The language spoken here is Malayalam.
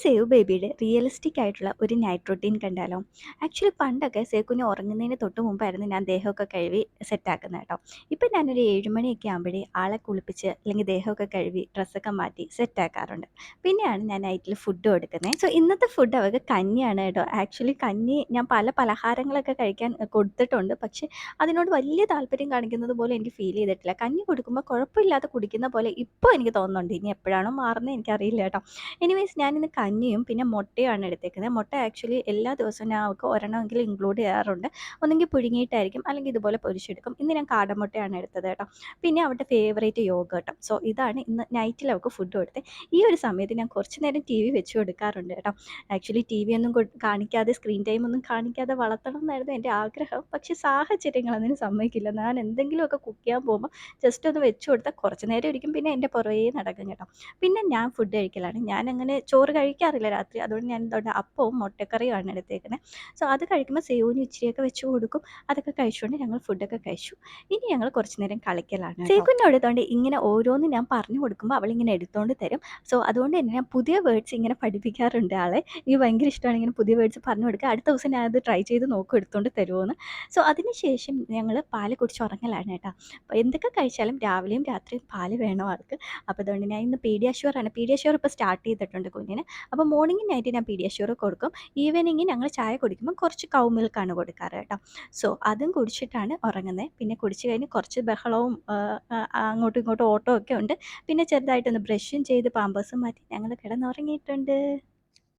സേവ് ബേബിയുടെ റിയലിസ്റ്റിക് ആയിട്ടുള്ള ഒരു നൈറ്റ് റൊട്ടീൻ കണ്ടാലോ? ആക്ച്വലി പണ്ടൊക്കെ സേക്കുഞ്ഞ് ഉറങ്ങുന്നതിന് തൊട്ട് മുമ്പായിരുന്നു ഞാൻ ദേഹമൊക്കെ കഴുകി സെറ്റാക്കുന്നത് കേട്ടോ. ഇപ്പം ഞാനൊരു 7 മണിയൊക്കെ ആകുമ്പോഴേ ആളെ കുളിപ്പിച്ച് അല്ലെങ്കിൽ ദേഹമൊക്കെ കഴുകി ഡ്രസ്സൊക്കെ മാറ്റി സെറ്റാക്കാറുണ്ട്. പിന്നെയാണ് ഞാൻ നൈറ്റിൽ ഫുഡ് കൊടുക്കുന്നത്. സോ ഇന്നത്തെ ഫുഡ് അവർക്ക് കഞ്ഞിയാണ് കേട്ടോ. ആക്ച്വലി കഞ്ഞി ഞാൻ പല പലഹാരങ്ങളൊക്കെ കഴിക്കാൻ കൊടുത്തിട്ടുണ്ട്. പക്ഷേ അതിനോട് വലിയ താല്പര്യം കാണിക്കുന്നത് പോലെ എനിക്ക് ഫീൽ ചെയ്തിട്ടില്ല. കഞ്ഞി കൊടുക്കുമ്പോൾ കുഴപ്പമില്ലാതെ കുടിക്കുന്ന പോലെ ഇപ്പോൾ എനിക്ക് തോന്നുന്നുണ്ട്. ഇനി എപ്പോഴാണോ മാറുന്നത് എനിക്കറിയില്ല കേട്ടോ. എനിവേയ്സ് ഞാനിന്ന് കഞ്ഞിയും പിന്നെ മുട്ടയുമാണ് എടുത്തേക്കുന്നത്. മുട്ട ആക്ച്വലി എല്ലാ ദിവസവും ഞാൻ അവൾക്ക് ഒരെണ്ണമെങ്കിലും ഇൻക്ലൂഡ് ചെയ്യാറുണ്ട്. ഒന്നെങ്കിൽ പുഴുങ്ങിയിട്ടായിരിക്കും അല്ലെങ്കിൽ ഇതുപോലെ പൊരിച്ചെടുക്കും. ഇന്ന് ഞാൻ കാടമുട്ടയാണ് എടുത്തത് കേട്ടോ. പിന്നെ അവളുടെ ഫേവറേറ്റ് യോഗേർട്ടും. സോ ഇതാണ് ഇന്ന് നൈറ്റിൽ അവൾക്ക് ഫുഡ് കൊടുത്തത്. ഈ ഒരു സമയത്ത് ഞാൻ കുറച്ച് നേരം ടി വി വെച്ച് കൊടുക്കാറുണ്ട് കേട്ടോ. ആക്ച്വലി ടി വി ഒന്നും കാണിക്കാതെ സ്ക്രീൻ ടൈം ഒന്നും കാണിക്കാതെ വളർത്തണം എന്നായിരുന്നു എൻ്റെ ആഗ്രഹം. പക്ഷേ സാഹചര്യങ്ങൾ അതിന് സമ്മതിക്കില്ല. ഞാൻ എന്തെങ്കിലുമൊക്കെ കുക്ക് ചെയ്യാൻ പോകുമ്പോൾ ജസ്റ്റ് ഒന്ന് വെച്ച് കൊടുത്താൽ കുറച്ച് നേരം ഇരിക്കും, പിന്നെ എൻ്റെ പുറകേ നടക്കും കേട്ടോ. പിന്നെ ഞാൻ ഫുഡ് കഴിക്കലാണ്. ഞാനങ്ങനെ ചോറ് കഴിക്കാറില്ല രാത്രി. അതുകൊണ്ട് ഞാൻ എന്തുകൊണ്ട് അപ്പവും മുട്ടക്കറിയുമാണ് എടുത്തേക്കുന്നത്. സോ അത് കഴിക്കുമ്പോൾ സേവുവിന് ഇച്ചിരിയൊക്കെ വെച്ച് കൊടുക്കും. അതൊക്കെ കഴിച്ചുകൊണ്ട് ഞങ്ങൾ ഫുഡൊക്കെ കഴിച്ചു. ഇനി ഞങ്ങൾ കുറച്ച് നേരം കളിക്കലാണ് കേട്ടോ. സേക്കുവിനോട് ഇതുകൊണ്ട് ഇങ്ങനെ ഓരോന്ന് ഞാൻ പറഞ്ഞു കൊടുക്കുമ്പോൾ അവളിങ്ങനെ എടുത്തുകൊണ്ട് തരും. സോ അതുകൊണ്ട് തന്നെ ഞാൻ പുതിയ വേർഡ്സ് ഇങ്ങനെ പഠിപ്പിക്കാറുണ്ട് ആളെ. എനിക്ക് ഭയങ്കര ഇഷ്ടമാണ് ഇങ്ങനെ പുതിയ വേർഡ്സ് പറഞ്ഞു കൊടുക്കുക. അടുത്ത ദിവസം ഞാനത് ട്രൈ ചെയ്ത് നോക്കും എടുത്തുകൊണ്ട് തരുമോയെന്ന്. സോ അതിനുശേഷം ഞങ്ങൾ പാല് കുടിച്ച് ഉറങ്ങലാണ് കേട്ടോ. അപ്പോൾ എന്തൊക്കെ കഴിച്ചാലും രാവിലെയും രാത്രിയും പാല് വേണം ആൾക്ക്. അപ്പോൾ അതുകൊണ്ട് ഞാൻ ഇന്ന് പീഡിയാഷ്യൂറാണ്. പീഡിയാഷ്യൂർ ഇപ്പോൾ സ്റ്റാർട്ട് ചെയ്തിട്ടുണ്ട് കുഞ്ഞിന്. അപ്പോൾ മോർണിംഗും നൈറ്റും ഞാൻ പീഡിയാഷ്യൂർ കൊടുക്കും. ഈവനിങ് ഞങ്ങൾ ചായ കുടിക്കുമ്പോൾ കുറച്ച് കൗ മിൽക്കാണ് കൊടുക്കാറ് കേട്ടോ. സോ അതും കുടിച്ചിട്ടാണ് ഉറങ്ങുന്നത്. പിന്നെ കുടിച്ച് കഴിഞ്ഞ് കുറച്ച് ബഹളവും അങ്ങോട്ടും ഇങ്ങോട്ടും ഓട്ടവും ഒക്കെ ഉണ്ട്. പിന്നെ ചെറുതായിട്ടൊന്ന് ബ്രഷും ചെയ്ത് പാമ്പേഴ്സും മാറ്റി ഞങ്ങൾ കിടന്നുറങ്ങിയിട്ടുണ്ട്.